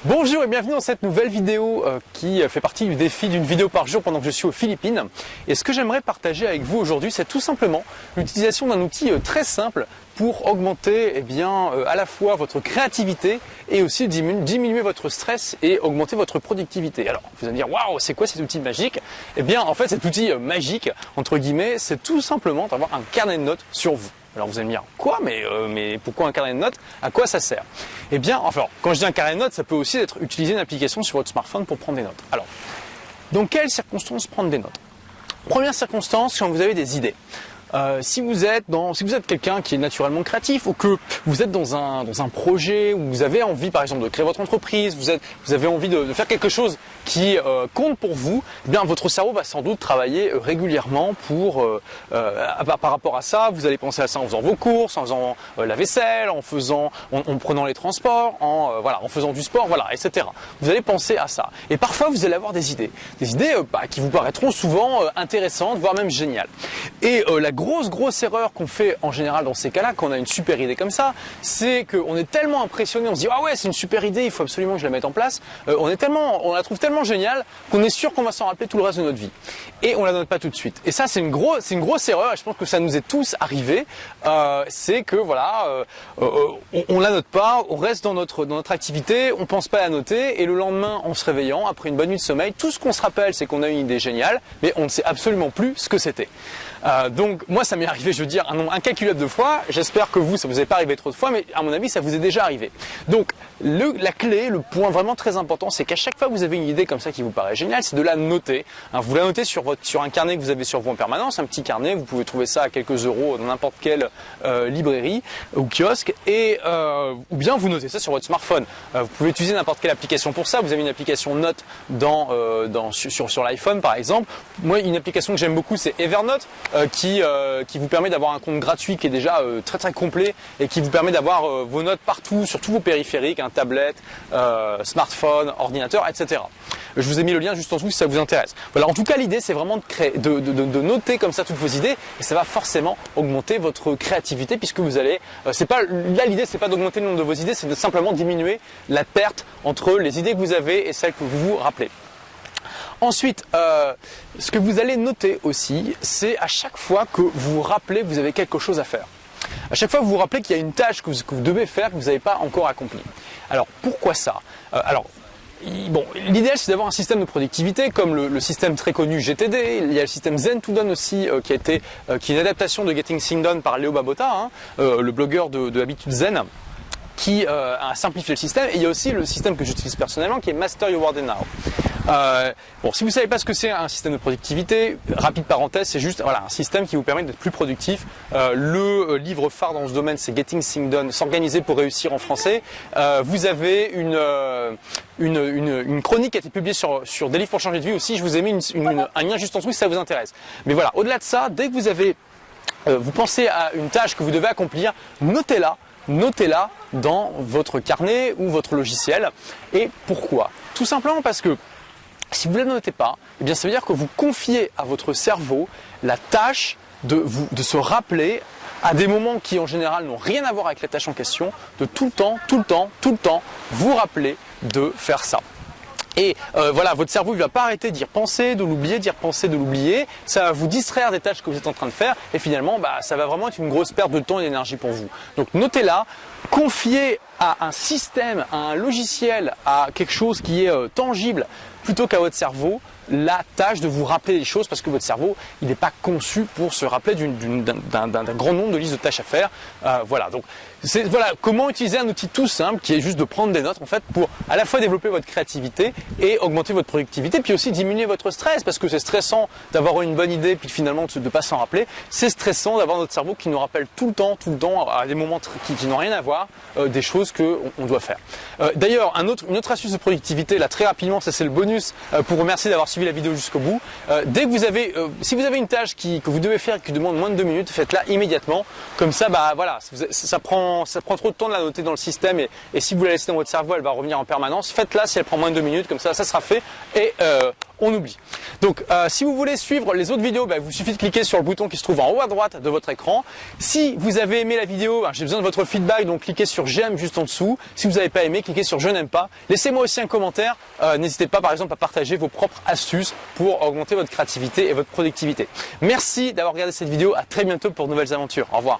Bonjour et bienvenue dans cette nouvelle vidéo qui fait partie du défi d'une vidéo par jour pendant que je suis aux Philippines. Et ce que j'aimerais partager avec vous aujourd'hui, c'est tout simplement l'utilisation d'un outil très simple pour augmenter à la fois votre créativité et aussi diminuer votre stress et augmenter votre productivité. Alors vous allez me dire, waouh, c'est quoi cet outil magique? Eh bien en fait cet outil magique, entre guillemets, c'est tout simplement d'avoir un carnet de notes sur vous. Alors vous allez me dire, quoi, mais pourquoi un carnet de notes? À quoi ça sert? Eh bien, enfin, quand je dis un carnet de notes, ça peut aussi être utiliser une application sur votre smartphone pour prendre des notes. Alors, dans quelles circonstances prendre des notes? Première circonstance, quand vous avez des idées. Si vous êtes quelqu'un qui est naturellement créatif ou que vous êtes dans un projet où vous avez envie par exemple de créer votre entreprise, vous avez envie de faire quelque chose qui compte pour vous, eh bien votre cerveau va sans doute travailler régulièrement par rapport à ça. Vous allez penser à ça en faisant vos courses, en faisant la vaisselle, en prenant les transports, en faisant du sport, voilà, etc. Vous allez penser à ça. Et parfois vous allez avoir des idées qui vous paraîtront souvent intéressantes, voire même géniales. Et la grosse erreur qu'on fait en général dans ces cas-là, quand on a une super idée comme ça, c'est qu'on est tellement impressionné, on se dit ah ouais c'est une super idée, il faut absolument que je la mette en place. On la trouve tellement géniale qu'on est sûr qu'on va s'en rappeler tout le reste de notre vie. Et on la note pas tout de suite. Et ça c'est une grosse erreur. Et je pense que ça nous est tous arrivé. C'est que on la note pas, on reste dans notre activité, on pense pas à la noter, et le lendemain en se réveillant après une bonne nuit de sommeil, tout ce qu'on se rappelle c'est qu'on a une idée géniale, mais on ne sait absolument plus ce que c'était. Donc moi ça m'est arrivé, je veux dire, un nombre incalculable de fois. J'espère que ça vous est pas arrivé trop de fois, mais à mon avis ça vous est déjà arrivé. Donc la clé, le point vraiment très important, c'est qu'à chaque fois que vous avez une idée comme ça qui vous paraît géniale, c'est de la noter. Vous la notez sur un carnet que vous avez sur vous en permanence, un petit carnet. Vous pouvez trouver ça à quelques euros dans n'importe quelle librairie ou kiosque, ou bien vous notez ça sur votre smartphone. Vous pouvez utiliser n'importe quelle application pour ça. Vous avez une application Notes sur l'iPhone par exemple. Moi une application que j'aime beaucoup c'est Evernote. Qui vous permet d'avoir un compte gratuit qui est déjà très complet et qui vous permet d'avoir vos notes partout, sur tous vos périphériques, tablette, smartphone, ordinateur, etc. Je vous ai mis le lien juste en dessous si ça vous intéresse. Voilà, en tout cas l'idée c'est vraiment de noter comme ça toutes vos idées, et ça va forcément augmenter votre créativité puisque vous allez, l'idée c'est pas d'augmenter le nombre de vos idées, c'est de simplement diminuer la perte entre les idées que vous avez et celles que vous vous rappelez. Ensuite, ce que vous allez noter aussi, c'est à chaque fois que vous vous rappelez que vous avez quelque chose à faire. À chaque fois que vous vous rappelez qu'il y a une tâche que vous devez faire que vous n'avez pas encore accomplie. Alors, pourquoi ça? L'idéal c'est d'avoir un système de productivité comme le système très connu GTD. Il y a le système Zen to Done aussi qui est une adaptation de Getting Things Done par Leo Babauta, le blogueur de Habitudes Zen, qui a simplifié le système. Et il y a aussi le système que j'utilise personnellement qui est Master Your Word Now. Si vous ne savez pas ce que c'est un système de productivité, rapide parenthèse, c'est juste un système qui vous permet d'être plus productif. Le livre phare dans ce domaine, c'est Getting Things Done, s'organiser pour réussir en français. Vous avez une chronique qui a été publiée sur Des livres pour changer de vie aussi. Je vous ai mis un lien juste en dessous si ça vous intéresse. Mais voilà, au-delà de ça, dès que vous pensez à une tâche que vous devez accomplir, notez-la dans votre carnet ou votre logiciel. Et pourquoi? Tout simplement parce que si vous ne la notez pas, eh bien ça veut dire que vous confiez à votre cerveau la tâche de se rappeler à des moments qui en général n'ont rien à voir avec la tâche en question, de tout le temps vous rappeler de faire ça. Et votre cerveau ne va pas arrêter d'y repenser, de l'oublier, d'y repenser, de l'oublier. Ça va vous distraire des tâches que vous êtes en train de faire et finalement ça va vraiment être une grosse perte de temps et d'énergie pour vous. Donc notez-la, confiez à un système, à un logiciel, à quelque chose qui est tangible plutôt qu'à votre cerveau la tâche de vous rappeler les choses, parce que votre cerveau il n'est pas conçu pour se rappeler d'un grand nombre de listes de tâches à faire. Donc comment utiliser un outil tout simple qui est juste de prendre des notes en fait pour à la fois développer votre créativité et augmenter votre productivité, puis aussi diminuer votre stress, parce que c'est stressant d'avoir une bonne idée puis finalement de ne pas s'en rappeler. C'est stressant d'avoir notre cerveau qui nous rappelle tout le temps à des moments qui n'ont rien à voir des choses qu'on doit faire. D'ailleurs une autre astuce de productivité là très rapidement, ça c'est le bonus pour remercier d'avoir suivi la vidéo jusqu'au bout. Si vous avez une tâche que vous devez faire qui demande moins de 2 minutes, faites-la immédiatement. Comme ça, ça prend trop de temps de la noter dans le système et si vous la laissez dans votre cerveau, elle va revenir en permanence. Faites-la si elle prend moins de 2 minutes, comme ça sera fait et on oublie. Donc si vous voulez suivre les autres vidéos, il vous suffit de cliquer sur le bouton qui se trouve en haut à droite de votre écran. Si vous avez aimé la vidéo, j'ai besoin de votre feedback, donc cliquez sur j'aime juste en dessous. Si vous n'avez pas aimé, cliquez sur je n'aime pas. Laissez-moi aussi un commentaire. N'hésitez pas par exemple à partager vos propres astuces pour augmenter votre créativité et votre productivité. Merci d'avoir regardé cette vidéo. À très bientôt pour de nouvelles aventures. Au revoir.